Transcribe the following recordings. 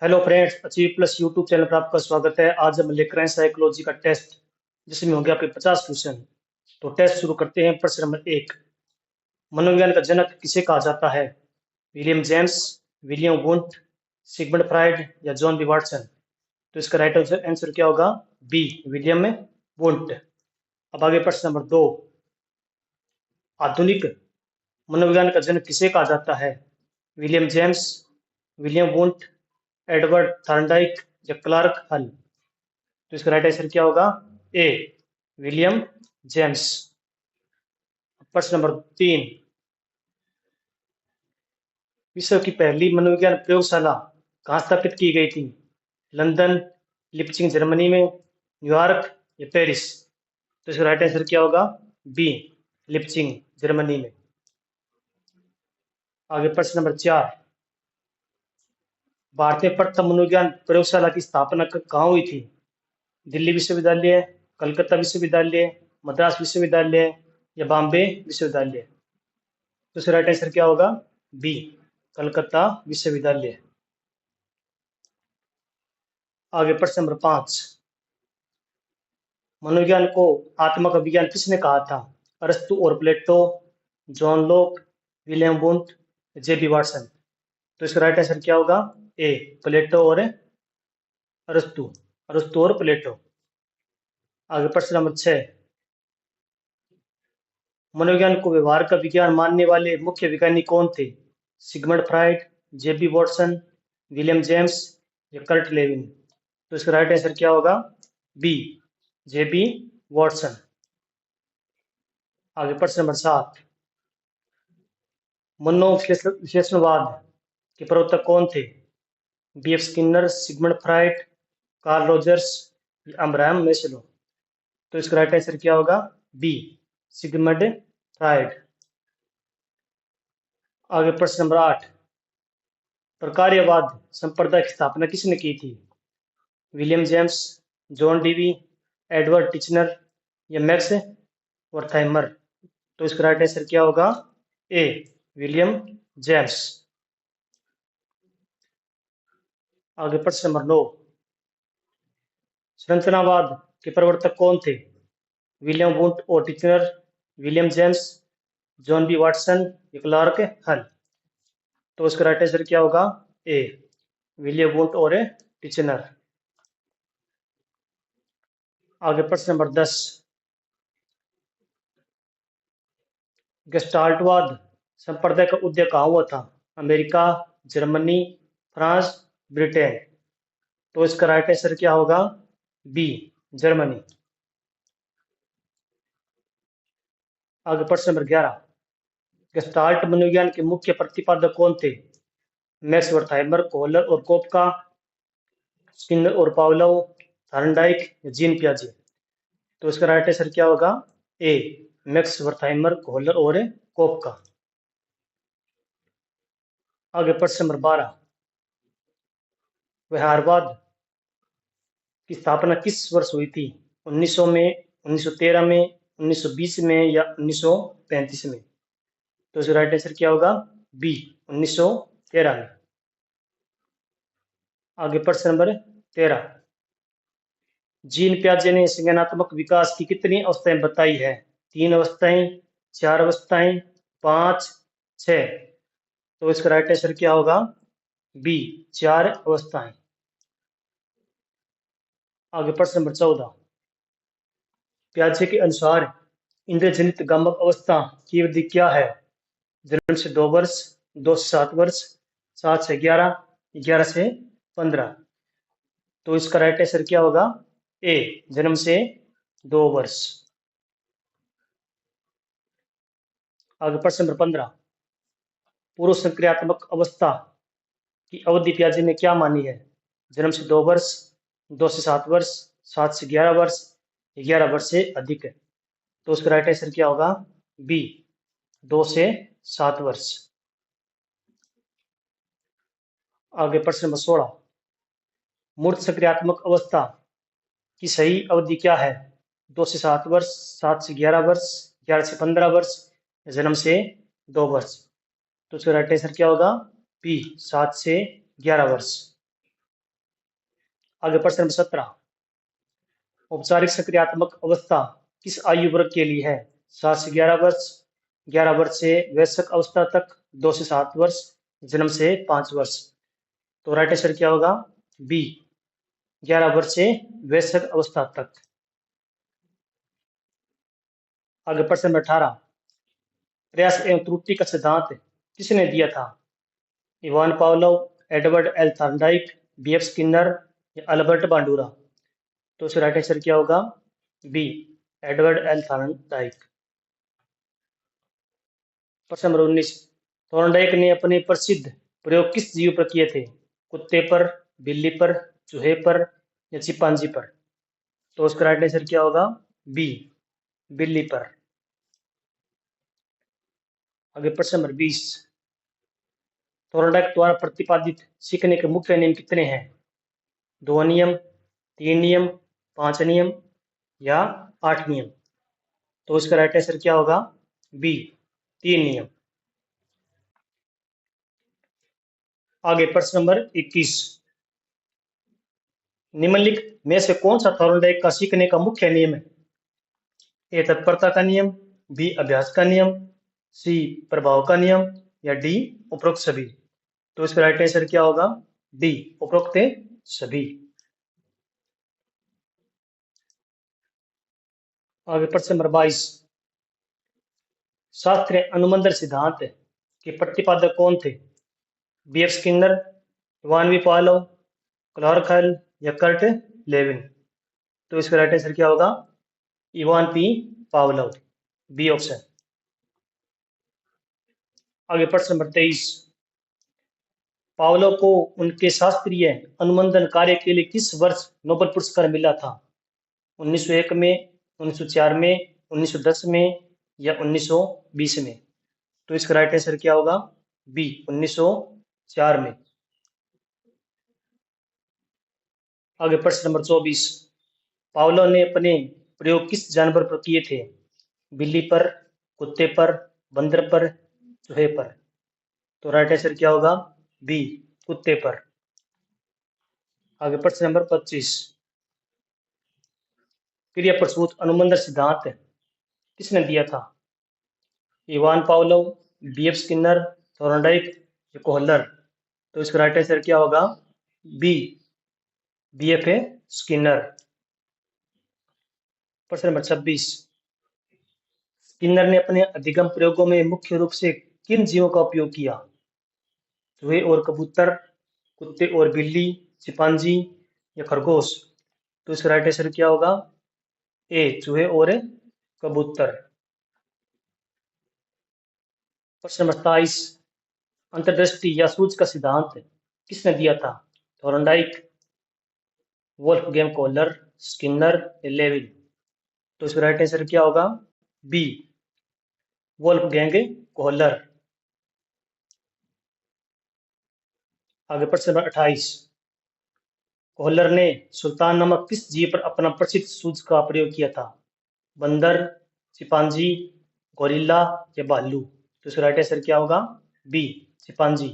Hello friends, achieve plus YouTube channel पर आपका स्वागत है। आज हम लेकर आए हैं साइकोलॉजी का टेस्ट, जिसमें होंगे आपके 50 क्वेश्चन। तो टेस्ट शुरू करते हैं। प्रश्न नंबर 1, मनोविज्ञान का जनक किसे कहा जाता है? William James, William Wundt, Sigmund Freud या जॉन बी वाटसन? तो इसका राइट आंसर क्या होगा? B, William Wundt. अब आगे प्रश्न नंबर 2, आधुनिक मनोविज्ञान का जनक किसे कहा जाता है? William James, William won't, Edward Thorndike या क्लार्क हल? तो इसका राइट आंसर क्या होगा? A, William James. प्रश्न नंबर 3, विश्व की पहली मनोविज्ञान प्रयोगशाला कहाँ स्थापित की गई थी? लंदन, लिप्जिंग जर्मनी में, न्यूयॉर्क या पेरिस? तो इसका राइट आंसर क्या होगा? बी, लिप्जिंग जर्मनी में। आगे प्रश्न नंबर 4, भारत में प्रथम मनोविज्ञान प्रयोगशाला की स्थापना कहाँ हुई थी? दिल्ली विश्वविद्यालय, कलकत्ता विश्वविद्यालय, मद्रास विश्वविद्यालय या बॉम्बे विश्वविद्यालय? तो इसका राइट आंसर क्या होगा? बी, कलकत्ता विश्वविद्यालय। आगे प्रश्न नंबर 5, मनोविज्ञान को आत्मा का विज्ञान किसने कहा था? अरस्तु और प्लेटो, जॉन लॉक, विलियम वुंट, जेबी वाटसन? तो इसका राइट आंसर क्या होगा? ए, प्लेटो और अरस्तु, अरस्तु और प्लेटो। आगे प्रश्न नंबर 6, मनोविज्ञान को व्यवहार का विज्ञान मानने वाले मुख्य वैज्ञानिक कौन थे? Sigmund Freud, J B Watson, William James या कर्ट लेविन? तो इसका राइट आंसर क्या होगा? B, J B Watson. आगे प्रश्न नंबर 7, मनोविश्लेषणवाद के प्रवर्तक कौन थे? B F Skinner, Sigmund Freud, Carl Rogers या अब्राहम मैस्लो? तो इसका राइट आंसर क्या होगा? B, Sigmund Freud. आगे प्रश्न नंबर 8, प्रकार्यवाद संप्रदाय की स्थापना किसने की थी? William James, John Dewey, Edward Titchener या मैक्स वर्थाइमर? तो इसका राइट आंसर क्या होगा? A, William James. आगे प्रश्न नंबर 9, संरचनावाद के प्रवर्तक कौन थे? विलियम वुंट और Titchener, William James, John B Watson या क्लार्क हल? तो इसका राइट आंसर क्या होगा? ए, विलियम वुंट और टिचनर। आगे प्रश्न नंबर 10, गेस्टाल्टवाद संप्रदाय का उदय कहाँ हुआ था? America, Germany, France, Britain? तो इसका राइट आंसर क्या होगा? B, Germany. आगे प्रश्न नंबर 11, गेस्टाल्ट मनोविज्ञान के मुख्य प्रतिपादक कौन थे? मैक्स वर्थाइमर, कोहलर और कोपका, स्किनर और पावलोव, थॉर्नडाइक या जीन पियाजे? तो इसका राइट आंसर क्या होगा? ए, मैक्स वर्थाइमर, कोहलर और कोपका। आगे प्रश्न नंबर 12, व्यवहारवाद की स्थापना किस वर्ष हुई थी? 1900 में, 1913 में, 1920 में या 1935 में? तो इसका राइट आंसर क्या होगा? बी, 1913 में। आगे प्रश्न नंबर 13, जीन पियाजे ने संज्ञानात्मक विकास की कितनी अवस्थाएं बताई है? 3 अवस्थाएं, 4 अवस्थाएं, 5, 6? तो इसका राइट आंसर क्या होगा? बी, 4 अवस्थाएं। आगे प्रश्न नंबर 14, पियाजे के अनुसार इंद्रजनित गामक अवस्था की अवधि क्या है? जन्म से 2 वर्ष, 2 से 7 वर्ष, 7 से 11, 11 से 15? तो इसका राइट आंसर क्या होगा? ए, जन्म से 2 वर्ष। आगे प्रश्न नंबर 15, पूर्व संक्रियात्मक अवस्था की अवधि पियाजे ने क्या मानी है? जन्म से 2 वर्ष, 2 से 7 वर्ष, 7 से 11 वर्ष, 11 वर्ष से अधिक है? तो उसका राइट आंसर क्या होगा? बी, 2 से 7 वर्ष। आगे प्रश्न नंबर 16, मूर्त सक्रियात्मक अवस्था की सही अवधि क्या है? 2 से 7 वर्ष, 7 से 11 वर्ष, 11 से 15 वर्ष, जन्म से 2 वर्ष? तो इसका राइट आंसर क्या होगा? बी, 7 से 11 वर्ष। आगे प्रश्न नंबर 17। औपचारिक सक्रियात्मक अवस्था किस आयु वर्ग के लिए है? 7 से 11 वर्ष, 11 वर्ष से वयस्क अवस्था तक, 2 से 7 वर्ष, जन्म से 5 वर्ष। तो राइट आंसर क्या होगा? बी, 11 वर्ष से वयस्क अवस्था तक। आगे प्रश्न नंबर 18। प्रयास एवं त्रुटि का सिद्धांत किसने दिया था? Ivan Pavlov, Edward L Thorndike, B F Skinner या अल्बर्ट बांडुरा। तो इसका राइट आंसर क्या होगा? B, Edward L Thorndike. प्रश्न नंबर 19। थॉर्नडाइक ने अपने प्रसिद्ध प्रयोग किस जीव पर किए थे? कुत्ते पर, बिल्ली पर, चूहे पर या चिंपांजी पर। तो उसका राइट आंसर क्या होगा? बी, बिल्ली पर। आगे प्रश्न नंबर 20। थॉर्नडाइक द्वारा प्रतिपादित सीखने के मुख्य नियम कितने हैं? 2 नियम, 3 नियम, 5 नियम या 8 नियम। तो इसका राइट आंसर क्या होगा? बी, 3 नियम। आगे प्रश्न नंबर 21। निम्नलिखित में से कौन सा थॉर्नडाइक का सीखने का मुख्य नियम है? ए तत्परता का नियम, बी अभ्यास का नियम, सी प्रभाव का नियम या डी उपरोक्त सभी। तो इसका राइट आंसर क्या होगा? डी उपरोक्त सभी। आगे प्रश्न नंबर 22। शास्त्रीय अनुबंध सिद्धांत के प्रतिपादक कौन थे? B F Skinner, Ivan V Pavlov, Clark या कर्ट लेविन। तो इसका राइट आंसर क्या होगा? Ivan P Pavlov, B option. आगे प्रश्न नंबर 23। पावलोव को उनके शास्त्रीय अनुबंधन कार्य के लिए किस वर्ष नोबेल पुरस्कार मिला था? 1901 में, 1904 में, 1910 में या 1920 में। तो इसका राइट आंसर क्या होगा? बी, 1904 में। आगे प्रश्न नंबर 24। पावलोव ने अपने प्रयोग किस जानवर पर किए थे? बिल्ली पर, कुत्ते पर, बंदर पर, चूहे पर। तो राइट आंसर क्या होगा? बी, कुत्ते पर। आगे प्रश्न नंबर 25। क्रिया प्रसूत अनुबंध सिद्धांत किसने दिया था? Ivan Pavlov, B F Skinner, Thorndike या कोहलर। तो इसका राइट आंसर क्या होगा? B, B F A Skinner. प्रश्न नंबर 26। स्किनर ने अपने अधिगम प्रयोगों में मुख्य रूप से किन जीवों का उपयोग किया? चूहे और कबूतर, कुत्ते और बिल्ली, चिंपांजी या खरगोश। तो इसका राइट आंसर क्या होगा? ए, चूहे और कबूतर। प्रश्न नंबर 27। अंतर्दृष्टि या सूझ का सिद्धांत किसने दिया था? थॉर्नडाइक, वोल्फगैंग कोहलर, स्किनर या लेविन। तो इसका राइट आंसर क्या होगा? B, Wolfgang Kohler. आगे प्रश्न नंबर 28। कोहलर ने सुल्तान नामक किस जीव पर अपना प्रसिद्ध सूझ का प्रयोग किया था? बंदर, चिंपांजी, गोरिल्ला या भालू। तो इसका राइट आंसर क्या होगा? B, chimpanzee.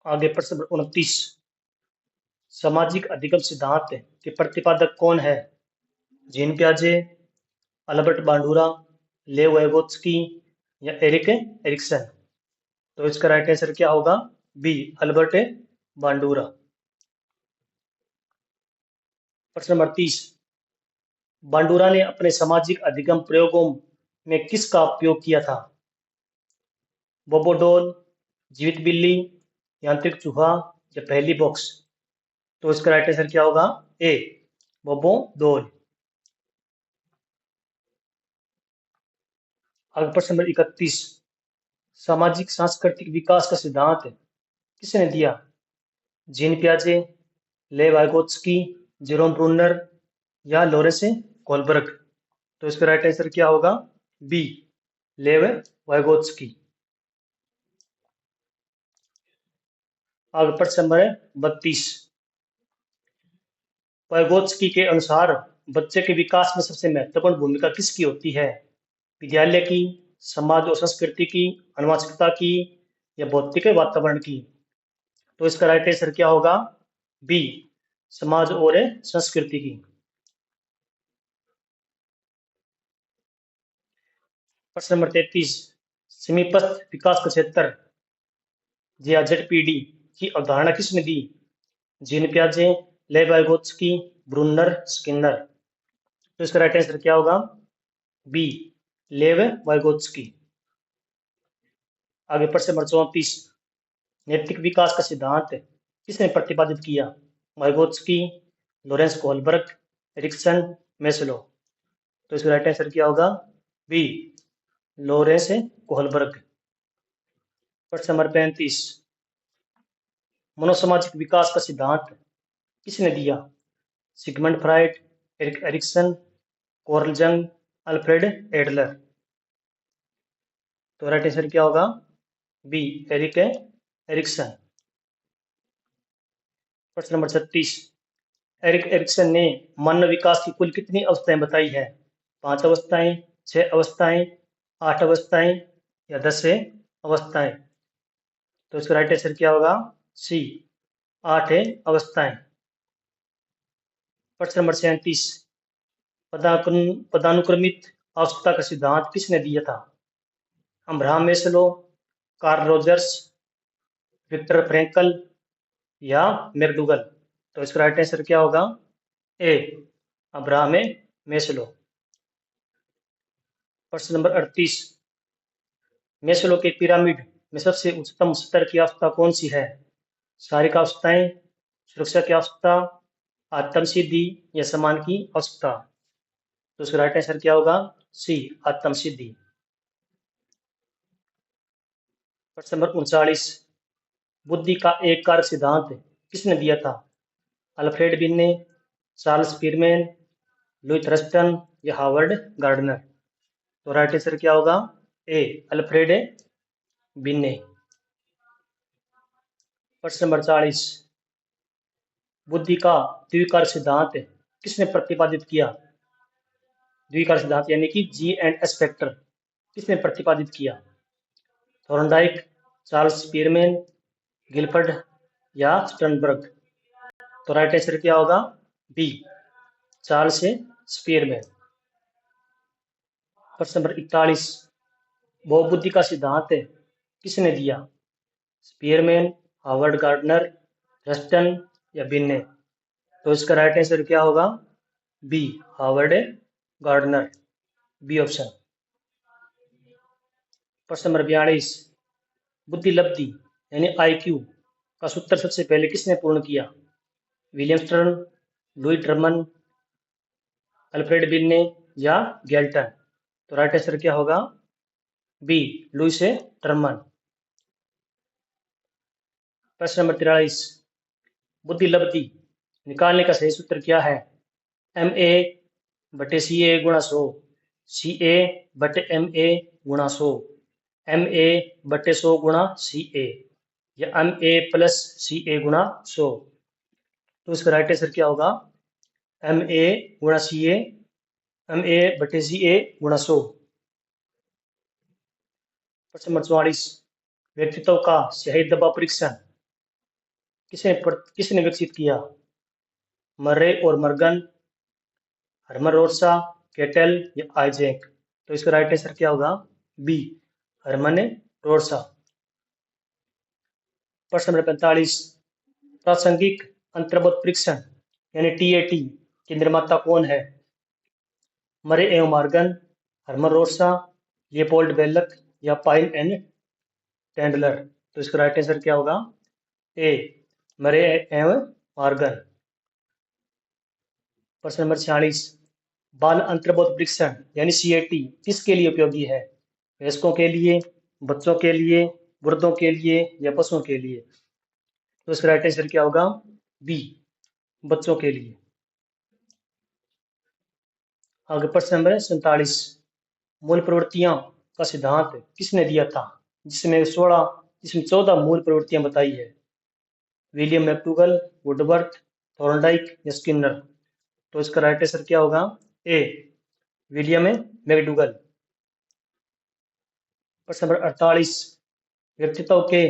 आगे प्रश्न नंबर 29। सामाजिक अधिगम सिद्धांत के प्रतिपादक कौन है? जीन प्याजे, अल्बर्ट बांडुरा, लेव वाइगोत्स्की या एरिक एरिक्सन। तो इसका राइट आंसर क्या होगा? B, Albert Bandura. प्रश्न नंबर 30। बांडुरा ने अपने सामाजिक अधिगम प्रयोगों में किसका उपयोग किया था? बोबोडोल, जीवित बिल्ली, यांत्रिक चूहा या पहेली बॉक्स। तो इसका राइट आंसर क्या होगा? ए, बोबोडोल। आगे प्रश्न नंबर 31। सामाजिक सांस्कृतिक विकास का सिद्धांत किसने दिया? जीन पियाजे, ले वाइगोत्स्की, जेरोम ब्रूनर या लोरेंस कोलबर्ग। तो इसका राइट आंसर क्या होगा? बी, लेव वाइगोत्स्की। आगे प्रश्न नंबर 32। वाइगोत्स्की के अनुसार बच्चे के विकास में सबसे महत्वपूर्ण भूमिका किसकी होती है? विद्यालय की, समाज और संस्कृति की, आनुवंशिकता की या भौतिक वातावरण की। तो इसका राइट आंसर क्या होगा? बी, समाज और संस्कृति की। प्रश्न नंबर 33, समीपस्थ विकास का क्षेत्र या ZPD की अवधारणा किसने दी? जीन पियाजे, लेव वाइगोत्स्की, ब्रूनर, स्किनर। तो इसका राइट आंसर क्या होगा? बी, लेव वाइगोत्स्की। आगे प्रश्न नंबर 34, नैतिक विकास का सिद्धांत किसने प्रतिपादित किया? Vygotsky, Lawrence Kohlberg, Erikson, Maslow. तो इसका राइट आंसर क्या होगा? B, Lawrence Kohlberg. प्रश्न नंबर 35, मनोसामाजिक विकास का सिद्धांत किसने दिया? Sigmund Freud, Erik Erikson, Carl Jung, Alfred Adler. तो राइट आंसर क्या होगा? B, Erik Erikson. प्रश्न नंबर 36, एरिक एरिक्सन ने मानव विकास की कुल कितनी अवस्थाएं बताई है? 5 अवस्थाएं, 6 अवस्थाएं, 8 अवस्थाएं या 10 अवस्थाएं। तो इसका राइट आंसर क्या होगा? सी, 8 अवस्थाएं। प्रश्न नंबर 37, पदानुक्रमित आवश्यकता का सिद्धांत किसने दिया था? Abraham Maslow, Carl Rogers, Viktor Frankl या मैकडूगल। तो इसका राइट आंसर क्या होगा? A, Abraham Maslow. प्रश्न नंबर 38, मेस्लो के पिरामिड में सबसे उच्चतम स्तर की अवस्था कौन सी है? शारीरिक आवश्यकताएं, सुरक्षा की आवश्यकता, आत्मसिद्धि या सम्मान की आवश्यकता। तो इसका राइट आंसर क्या होगा? सी, आत्मसिद्धि। प्रश्न नंबर 39, बुद्धि का एक कारक सिद्धांत किसने दिया था? अल्फ्रेड बिन्ने, चार्ल्स पीरमैन, लुई थर्स्टन या हार्वर्ड गार्डनर। तो राइट आंसर क्या होगा? ए, अल्फ्रेड बिन्ने। प्रश्न नंबर 40, बुद्धि का द्विकार सिद्धांत किसने प्रतिपादित किया? द्विकार सिद्धांत यानी कि G&S फैक्टर किसने प्रतिपादित किया? थॉर्नडाइक, चार्ल्स पीरमैन, गिलफर्ड या स्टर्नबर्ग। तो राइट आंसर क्या होगा? B, Charles Spearman. प्रश्न नंबर 41, बहुबुद्धि का सिद्धांत किसने दिया? स्पीरमैन, हार्वर्ड गार्डनर, रस्टन या बिन्ने। तो इसका राइट आंसर क्या होगा? B, Howard Gardner, B option. प्रश्न नंबर 42, बुद्धि लब्धि यानी IQ का सूत्र सबसे पहले किसने पूर्ण किया? William Stern, Louis Terman, Alfred Binet या गैल्टन। तो राइट आंसर क्या होगा? B, Lewis Terman. प्रश्न नंबर 43, बुद्धि लब्धि निकालने का सही सूत्र क्या है? MA बटे CA गुणा 100, CA बटे MA गुणा 100, MA बटे 100 गुणा CA या MA प्लस CA गुणा 100। तो इसका राइट आंसर क्या होगा? MA गुणा CA, MA बटे CA गुणा 100। प्रश्न नंबर 44, व्यक्तित्व का सही दबाव परीक्षण किसने विकसित किया? मर्रे और मर्गन, हर्मन रोर्सा, केटल या आइजैक। तो इसका राइट आंसर क्या होगा? B, Hermann Rorschach. प्रश्न नंबर 45, प्रासंगिक अंतर्बोध परीक्षण यानी TAT के निर्माता कौन है? मरे एवं मार्गन, हर्मन रोर्सा, लियोपोल्ड बेलक या पाइन एंड टेंडलर। तो इसका राइट आंसर क्या होगा? ए, मरे एवं मार्गन। प्रश्न नंबर 46, बाल अंतर्बोध परीक्षण यानी CAT किसके लिए उपयोगी है? वयस्कों के लिए, बच्चों के लिए, वृद्धों के लिए या पशुओं के लिए। तो इसका राइट आंसर क्या होगा? बी, बच्चों के लिए। आगे प्रश्न नंबर 47, मूल प्रवृत्तियां का सिद्धांत किसने दिया था? जिसमें 14 मूल प्रवृत्तियां बताई है। विलियम मैकडूगल, वुडवर्थ, थॉर्नडाइक या स्किनर। तो इसका राइट आंसर क्या होगा? A, William McDougall. प्रश्न नंबर 48, व्यक्तित्व के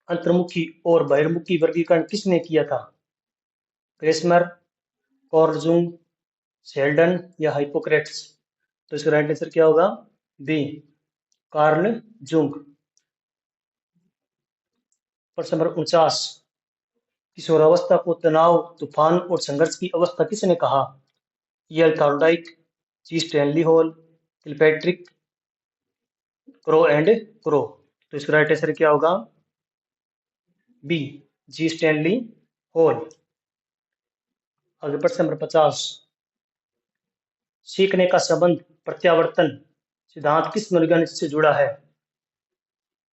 अंतर्मुखी और बहिर्मुखी वर्गीकरण किसने किया था? क्रेस्मर, कार्ल जूंग, शेल्डन या हाइपोक्रेट्स? तो इसका राइट आंसर क्या होगा? B, Carl Jung. प्रश्न नंबर 49, किशोरावस्था को तनाव, तूफान और संघर्ष की अवस्था किसने कहा? E L Thorndike, G Stanley Hall, Kilpatrick, Crow and Crow? तो इसका राइट आंसर क्या होगा? B, G Stanley Hall. आगे प्रश्न नंबर 50, सीखने का संबंध प्रत्यावर्तन सिद्धांत किस मनोवैज्ञानिक से जुड़ा है?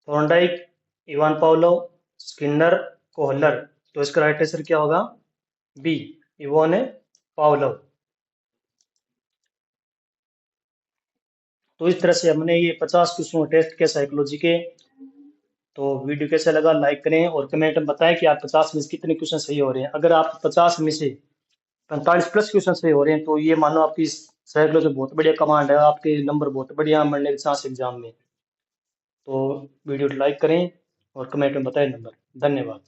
Thorndike, Ivan Pavlov, Skinner, Kohler? तो इसका राइट आंसर क्या होगा? B, Ivan Pavlov. तो इस तरह से हमने ये 50 क्वेश्चन टेस्ट किया साइकोलॉजी के। तो वीडियो कैसा लगा लाइक करें और कमेंट में बताएं कि आप 50 में से कितने क्वेश्चन सही हो रहे हैं। अगर आप 50 में से 45 प्लस क्वेश्चन सही हो रहे हैं तो ये मानो आपकी साइकोलॉजी बहुत बढ़िया कमांड है, आपके नंबर बहुत बढ़िया मिलने के चांस एग्जाम में। तो वीडियो लाइक करें और कमेंट में बताएं नंबर। धन्यवाद।